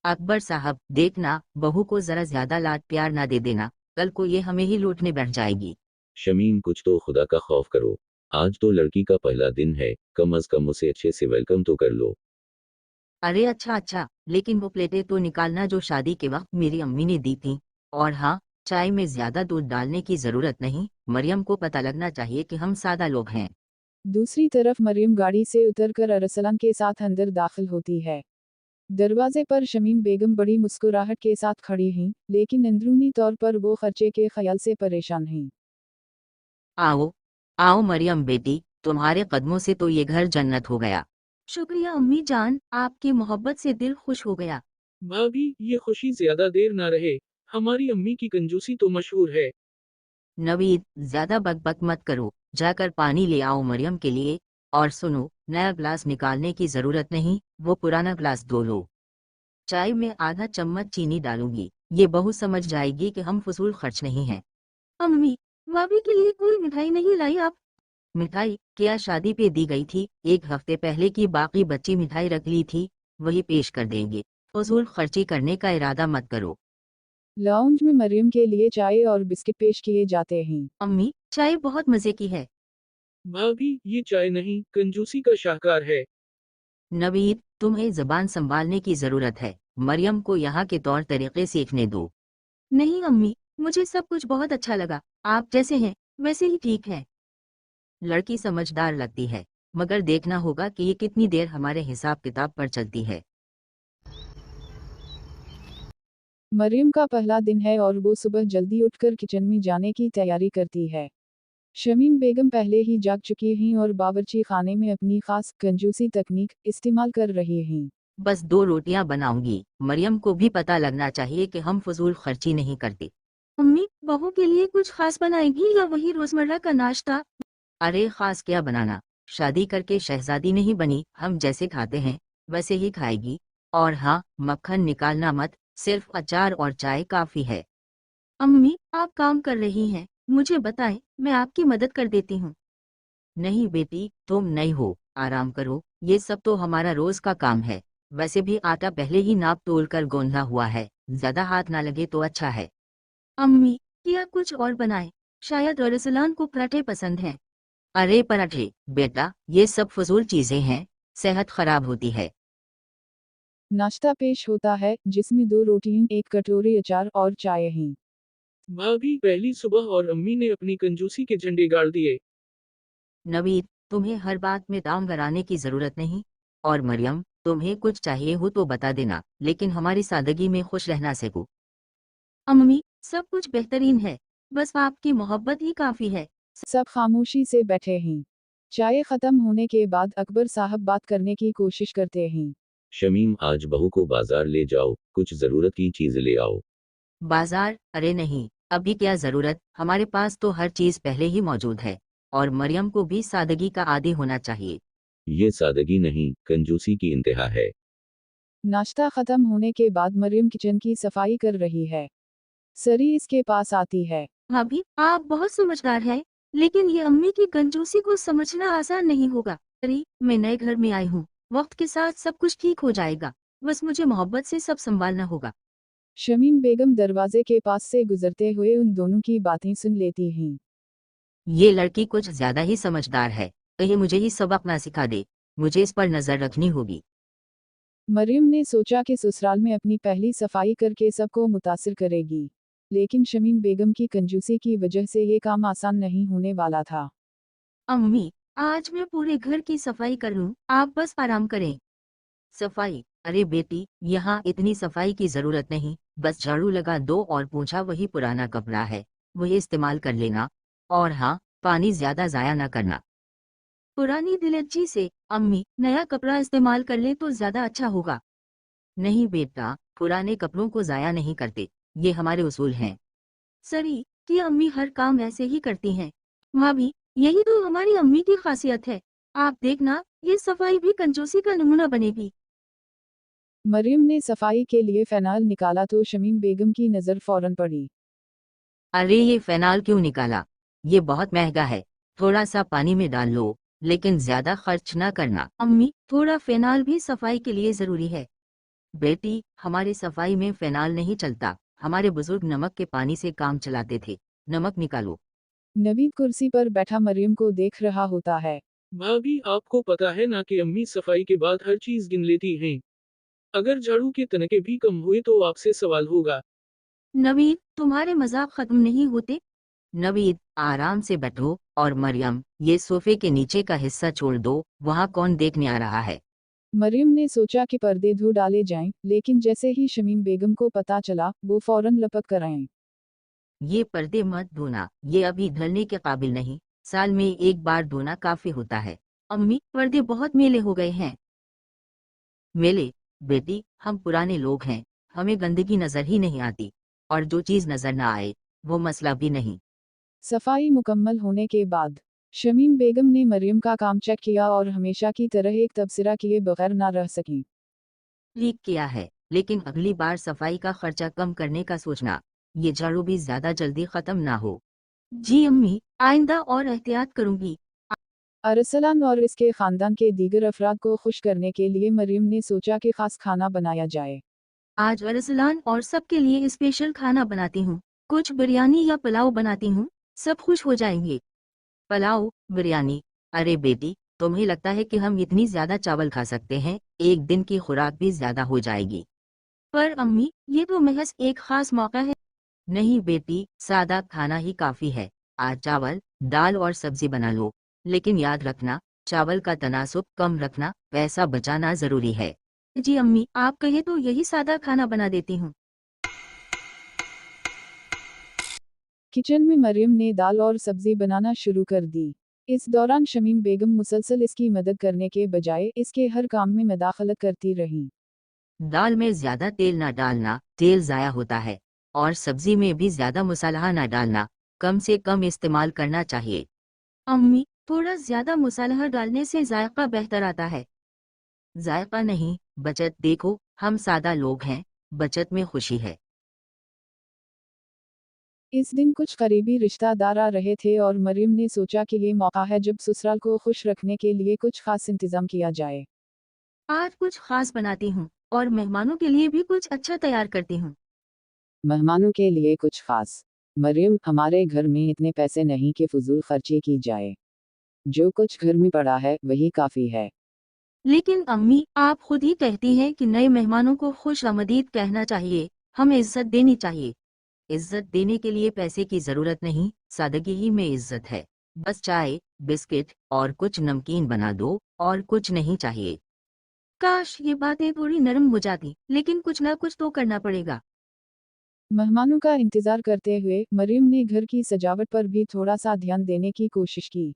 अकबर साहब देखना, बहू को जरा ज्यादा लाड प्यार ना दे देना, कल को ये हमें ही लूटने बैठ जाएगी। शमीम कुछ तो खुदा का खौफ करो, आज तो लड़की का पहला दिन है, कम अज कम उसे अच्छे से वेलकम तो कर लो। अरे अच्छा अच्छा, लेकिन वो प्लेटें तो निकालना जो शादी के वक्त मेरी अम्मी ने दी थी। और हाँ, चाय में ज्यादा दूध डालने की जरूरत नहीं, मरियम को पता लगना चाहिए कि हम सादा लोग हैं। दूसरी तरफ मरियम गाड़ी से उतरकर अरसलान के साथ अंदर दाखिल होती है। दरवाजे पर शमीम बेगम बड़ी मुस्कुराहट के साथ खड़ी हैं, लेकिन अंदरूनी तौर पर वो खर्चे के ख्याल से परेशान हैं। आओ आओ मरियम बेटी, तुम्हारे कदमों से तो ये घर जन्नत हो गया। शुक्रिया अम्मी जान, आपकी मोहब्बत से दिल खुश हो गया। भाभी ये खुशी ज्यादा देर ना रहे, हमारी अम्मी की कंजूसी तो मशहूर है। नवीद, ज्यादा बकबक मत करो, जाकर पानी ले आओ मरियम के लिए। और सुनो, नया ग्लास निकालने की जरूरत नहीं, वो पुराना ग्लास धो लो। चाय में आधा चम्मच चीनी डालूंगी, ये बहू समझ जाएगी कि हम फजूल खर्च नहीं हैं। अम्मी, भाभी के लिए कोई मिठाई नहीं लाई आप? मिठाई क्या शादी पे दी गई थी, एक हफ्ते पहले की बाकी बच्ची मिठाई रख ली थी, वही पेश कर देंगे। फजूल खर्ची करने का इरादा मत करो। लाउंज में मरियम के लिए चाय और बिस्किट पेश किए जाते हैं। अम्मी, चाय बहुत मजे की है। भाभी ये चाय नहीं, कंजूसी का शाहकार है। नवीद, तुम्हें जबान संभालने की जरूरत है, मरियम को यहाँ के तौर तरीके सीखने दो। नहीं अम्मी, मुझे सब कुछ बहुत अच्छा लगा, आप जैसे हैं वैसे ही ठीक है। लड़की समझदार लगती है, मगर देखना होगा कि ये कितनी देर हमारे हिसाब किताब पर चलती है। मरियम का पहला दिन है और वो सुबह जल्दी उठकर किचन में जाने की तैयारी करती है। शमीम बेगम पहले ही जाग चुकी हैं और बावर्ची खाने में अपनी खास कंजूसी तकनीक इस्तेमाल कर रही हैं। बस 2 रोटियां बनाऊंगी, मरियम को भी पता लगना चाहिए कि हम फजूल खर्ची नहीं करते। अम्मी, बहू के लिए कुछ खास बनाएगी या वही रोजमर्रा का नाश्ता? अरे खास क्या बनाना, शादी करके शहजादी नहीं बनी, हम जैसे खाते हैं वैसे ही खाएगी। और हाँ, मक्खन निकालना मत, सिर्फ अचार और चाय काफी है। अम्मी, आप काम कर रही हैं, मुझे बताएं, मैं आपकी मदद कर देती हूँ। नहीं बेटी, तुम नहीं हो, आराम करो, ये सब तो हमारा रोज का काम है। वैसे भी आटा पहले ही नाप तोल कर गोंधा हुआ है, ज्यादा हाथ ना लगे तो अच्छा है। अम्मी, क्या कुछ और बनाएं? शायद रसलान को पराठे पसंद हैं। अरे पराठे बेटा, ये सब फजूल चीजें हैं, सेहत खराब होती है। नाश्ता पेश होता है, जिसमें 2 रोटियां, एक कटोरी अचार और चाय हैं। भाभी पहली सुबह और अम्मी ने अपनी कंजूसी के झंडे गाड़ दिए। नवीद, तुम्हें हर बात में दाम गराने की जरूरत नहीं। और मरियम, तुम्हें कुछ चाहिए हो तो बता देना, लेकिन हमारी सादगी में खुश रहना सीखो। अम्मी, सब कुछ बेहतरीन है, बस आपकी मोहब्बत ही काफी है। सब खामोशी से बैठे हैं। चाय खत्म होने के बाद अकबर साहब बात करने की कोशिश करते हैं। शमीम आज बहू को बाजार ले जाओ, कुछ जरूरत की चीज ले आओ। बाजार? अरे नहीं, अभी क्या जरूरत, हमारे पास तो हर चीज पहले ही मौजूद है। और मरियम को भी सादगी का आदी होना चाहिए। ये सादगी नहीं, कंजूसी की इंतहा है। नाश्ता खत्म होने के बाद मरियम किचन की सफाई कर रही है। सरी इसके पास आती है। भाभी, आप बहुत समझदार हैं, लेकिन ये अम्मी की कंजूसी को समझना आसान नहीं होगा। अरे, मैं नए घर में आई हूँ, वक्त के साथ सब कुछ ठीक हो जाएगा, बस मुझे मोहब्बत से सब संभालना होगा। शमीम बेगम दरवाजे के पास से गुजरते हुए उन दोनों की बातें सुन लेती हैं। ये लड़की कुछ ज्यादा ही समझदार है, कहीं मुझे ही सबक ना सिखा दे, मुझे इस पर नजर रखनी होगी। मरियम ने सोचा कि ससुराल में अपनी पहली सफाई करके सबको मुतासिर करेगी, लेकिन शमीम बेगम की कंजूसी की वजह से ये काम आसान नहीं होने वाला था। अम्मी, आज मैं पूरे घर की सफाई कर लूं, आप बस आराम करें। सफाई? अरे बेटी, यहाँ इतनी सफाई की जरूरत नहीं, बस झाड़ू लगा दो और पोंछा, वही पुराना कपड़ा है, वही इस्तेमाल कर लेना। और हाँ, पानी ज्यादा जाया ना करना। पुरानी दिलज्जी से, अम्मी नया कपड़ा इस्तेमाल कर ले तो ज्यादा अच्छा होगा। नहीं बेटा, पुराने कपड़ों को जाया नहीं करते, ये हमारे उसूल हैं। सरी, कि अम्मी हर काम ऐसे ही करती हैं। भाभी, यही तो हमारी अम्मी की खासियत है, आप देखना, ये सफाई भी कंजूसी का नमूना बनेगी। मरियम ने सफाई के लिए फेनाइल निकाला तो शमीम बेगम की नज़र फौरन पड़ी। अरे ये फेनाल क्यों निकाला, ये बहुत महंगा है, थोड़ा सा पानी में डाल लो, लेकिन ज्यादा खर्च ना करना। अम्मी, थोड़ा फेनाल भी सफाई के लिए जरूरी है। बेटी, हमारे सफाई में फेनाल नहीं चलता। हमारे बुजुर्ग नमक के पानी से काम चलाते थे। नमक निकालो। नवीद कुर्सी पर बैठा मरियम को देख रहा होता है। भाभी, आपको पता है ना कि अम्मी सफाई के बाद हर चीज गिन लेती हैं। अगर झाड़ू के तनके भी कम हुए तो आपसे सवाल होगा। नवीद, तुम्हारे मजाक खत्म नहीं होते। नवीद, आराम से बैठो। और मरियम, ये सोफे के नीचे का हिस्सा छोड़ दो। वहाँ कौन देखने आ रहा है? मरियम ने सोचा कि पर्दे धो डाले जाएं, लेकिन जैसे ही शमीम बेगम को पता चला, वो फौरन लपक कर आए। ये पर्दे मत धोना, ये अभी धुलने के काबिल नहीं। साल में एक बार धोना काफी होता है। अम्मी, पर्दे बहुत मेले हो गए हैं। मेले? बेटी, हम पुराने लोग हैं, हमें गंदगी नजर ही नहीं आती। और जो चीज नजर ना आए वो मसला भी नहीं। सफाई मुकम्मल होने के बाद शमीम बेगम ने मरियम का काम चेक किया और हमेशा की तरह एक तबसरा किए बगैर ना रह सकी। ठीक किया है, लेकिन अगली बार सफाई का खर्चा कम करने का सोचना। ये झाड़ू भी ज्यादा जल्दी खत्म ना हो। जी अम्मी, आइंदा और एहतियात करूंगी। अरसलान और इसके खानदान के दीगर अफराद को खुश करने के लिए मरियम ने सोचा कि खास खाना बनाया जाए। आज अरसलान और सबके लिए स्पेशल खाना बनाती हूँ। कुछ बिरयानी या पुलाव बनाती हूँ, सब खुश हो जाएंगे। पुलाव, बिरयानी? अरे बेटी, तुम्हें लगता है कि हम इतनी ज्यादा चावल खा सकते हैं? एक दिन की खुराक भी ज्यादा हो जाएगी। पर अम्मी, ये तो महज एक खास मौका है। नहीं बेटी, सादा खाना ही काफी है। आज चावल, दाल और सब्जी बना लो। लेकिन याद रखना, चावल का तनासुब कम रखना, पैसा बचाना जरूरी है। जी अम्मी, आप कहे तो यही सादा खाना बना देती हूँ। किचन में मरियम ने दाल और सब्जी बनाना शुरू कर दी। इस दौरान शमीम बेगम मुसलसल इसकी मदद करने के बजाय इसके हर काम में मदाखलत करती रही। दाल में ज्यादा तेल ना डालना, तेल जाया होता है। और सब्जी में भी ज्यादा मसाला ना डालना, कम से कम इस्तेमाल करना चाहिए। अम्मी, थोड़ा ज्यादा मसाला डालने से जायका बेहतर आता है। जायका नहीं, बचत। देखो, हम सादा लोग हैं, बचत में खुशी है। इस दिन कुछ करीबी रिश्तेदार आ रहे थे और मरियम ने सोचा कि ये मौका है जब ससुराल को खुश रखने के लिए कुछ खास इंतजाम किया जाए। आज कुछ खास बनाती हूँ और मेहमानों के लिए भी कुछ अच्छा तैयार करती हूँ। मेहमानों के लिए कुछ खास? मरियम, हमारे घर में इतने पैसे नहीं कि फजूल खर्ची की जाए। जो कुछ घर में पड़ा है वही काफी है। लेकिन अम्मी, आप खुद ही कहती हैं कि नए मेहमानों को खुश आमदीद कहना चाहिए। हमें इज्जत देनी चाहिए। इज्जत देने के लिए पैसे की जरूरत नहीं, सादगी ही में इज्जत है। बस चाय, बिस्किट और कुछ नमकीन बना दो, और कुछ नहीं चाहिए। काश ये बातें थोड़ी नरम हो जाती, लेकिन कुछ ना कुछ तो करना पड़ेगा। मेहमानों का इंतजार करते हुए मरियम ने घर की सजावट पर भी थोड़ा सा ध्यान देने की कोशिश की।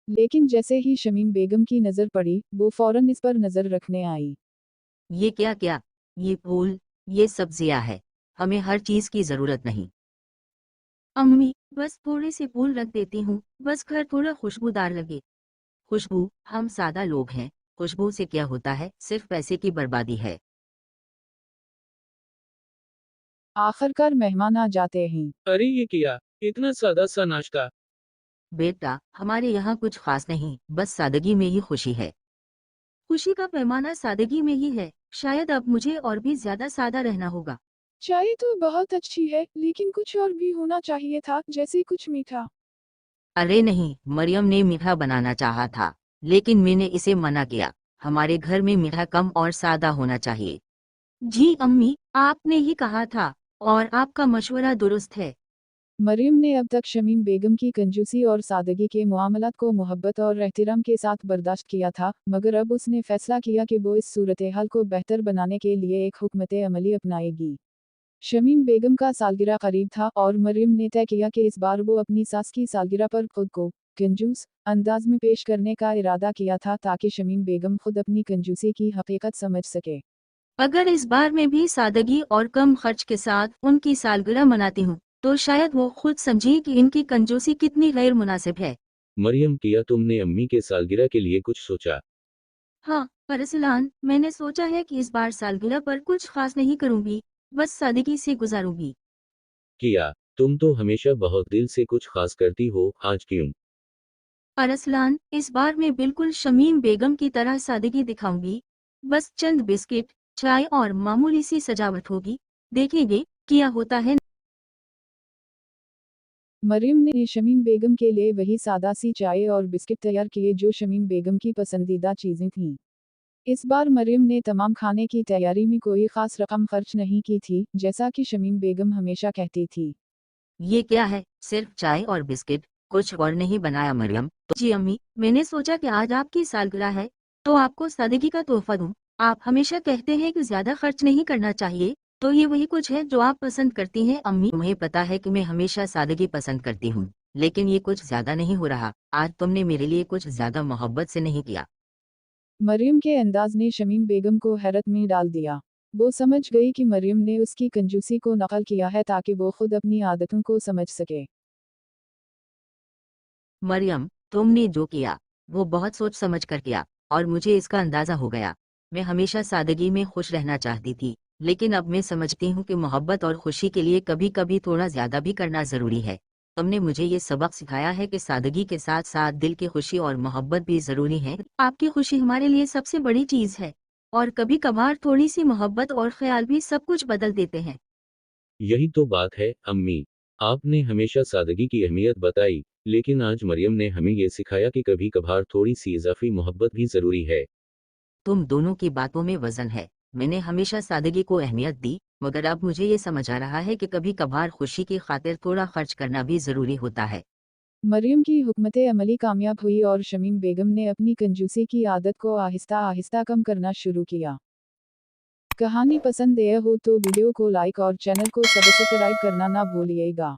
लेकिन जैसे ही शमीम बेगम की नजर पड़ी, वो फौरन इस पर नजर रखने आई। ये क्या क्या? ये फूल, ये सब्जियां है। हमें हर चीज की जरूरत नहीं। अम्मी, बस थोड़े से फूल रख देती हूँ, बस घर थोड़ा खुशबूदार लगे। खुशबू? हम सादा लोग हैं, खुशबू से क्या होता है? सिर्फ पैसे की बर्बादी है। आखिरकार मेहमान आ जाते हैं। अरे ये क्या, इतना सादा सा नाश्ता। बेटा, हमारे यहाँ कुछ खास नहीं, बस सादगी में ही खुशी है। खुशी का पैमाना सादगी में ही है। शायद अब मुझे और भी ज्यादा सादा रहना होगा। चाय तो बहुत अच्छी है, लेकिन कुछ और भी होना चाहिए था, जैसे कुछ मीठा। अरे नहीं, मरियम ने मीठा बनाना चाहा था, लेकिन मैंने इसे मना किया। हमारे घर में मीठा कम और सादा होना चाहिए। जी अम्मी, आपने ही कहा था, और आपका मशवरा दुरुस्त है। मरियम ने अब तक शमीम बेगम की कंजूसी और सादगी के मुआमलात को मोहब्बत और एहतिराम के साथ बर्दाश्त किया था, मगर अब उसने फैसला किया कि वो इस सूरत हाल को बेहतर बनाने के लिए एक हुकमत अमली अपनाएगी। शमीम बेगम का सालगिरह करीब था और मरियम ने तय किया कि इस बार वो अपनी सास की सालगिरह पर खुद को कंजूस अंदाज में पेश करने का इरादा किया था, ताकि शमीम बेगम खुद अपनी कंजूसी की हकीकत समझ सके। अगर इस बार मैं भी सादगी और कम खर्च के साथ उनकी सालगिरह मनाती हूँ, तो शायद वो खुद समझे कि इनकी कंजूसी कितनी गैर मुनासिब है। मरियम, किया तुमने अम्मी के सालगिरह के लिए कुछ सोचा? हाँ अरसलान, मैंने सोचा है कि इस बार सालगिरह पर कुछ खास नहीं करूँगी, बस सादगी से गुजारूंगी। किया, तुम तो हमेशा बहुत दिल से कुछ खास करती हो, आज क्यों? अरसलान, इस बार मैं बिल्कुल शमीम बेगम की तरह सादगी दिखाऊंगी। बस चंद बिस्किट, चाय और मामूली सी सजावट होगी, देखेंगे क्या होता है। मरियम ने शमीम बेगम के लिए वही सादा सी चाय और बिस्किट तैयार किए जो शमीम बेगम की पसंदीदा चीज़ें थीं। इस बार मरियम ने तमाम खाने की तैयारी में कोई ख़ास रकम खर्च नहीं की थी, जैसा कि शमीम बेगम हमेशा कहती थी। ये क्या है, सिर्फ चाय और बिस्किट, कुछ और नहीं बनाया मरियम? तो जी अम्मी, मैंने सोचा कि आज आपकी सालगिरह है तो आपको सादगी का तोहफा दूं। आप हमेशा कहते हैं कि ज्यादा खर्च नहीं करना चाहिए, तो ये वही कुछ है जो आप पसंद करती हैं अम्मी। तुम्हें पता है कि मैं हमेशा सादगी पसंद करती हूँ, लेकिन ये कुछ ज्यादा नहीं हो रहा। आज तुमने मेरे लिए कुछ ज्यादा मोहब्बत से नहीं किया। मरियम के अंदाज ने शमीम बेगम को हैरत में डाल दिया। वो समझ गई कि मरियम ने उसकी कंजूसी को नकल किया है ताकि वो खुद अपनी आदतों को समझ सके। मरियम, तुमने जो किया वो बहुत सोच समझ कर किया, और मुझे इसका अंदाजा हो गया। मैं हमेशा सादगी में खुश रहना चाहती थी, लेकिन अब मैं समझती हूँ कि मोहब्बत और खुशी के लिए कभी कभी थोड़ा ज्यादा भी करना जरूरी है। तुमने मुझे ये सबक सिखाया है कि सादगी के साथ साथ दिल की खुशी और मोहब्बत भी जरूरी है। आपकी खुशी हमारे लिए सबसे बड़ी चीज है, और कभी कभार थोड़ी सी मोहब्बत और ख्याल भी सब कुछ बदल देते हैं। यही तो बात है अम्मी, आपने हमेशा सादगी की अहमियत बताई, लेकिन आज मरियम ने हमें ये सिखाया कि कभी कभार थोड़ी सी इजाफी मोहब्बत भी जरूरी है। तुम दोनों की बातों में वजन है। मैंने हमेशा सादगी को अहमियत दी, मगर अब मुझे ये समझ आ रहा है कि कभी कभार खुशी की खातिर थोड़ा खर्च करना भी जरूरी होता है। मरियम की हुकमत अमली कामयाब हुई और शमीम बेगम ने अपनी कंजूसी की आदत को आहिस्ता आहिस्ता कम करना शुरू किया। कहानी पसंद आया हो तो वीडियो को लाइक और चैनल को सब्सक्राइब करना ना भूलिएगा।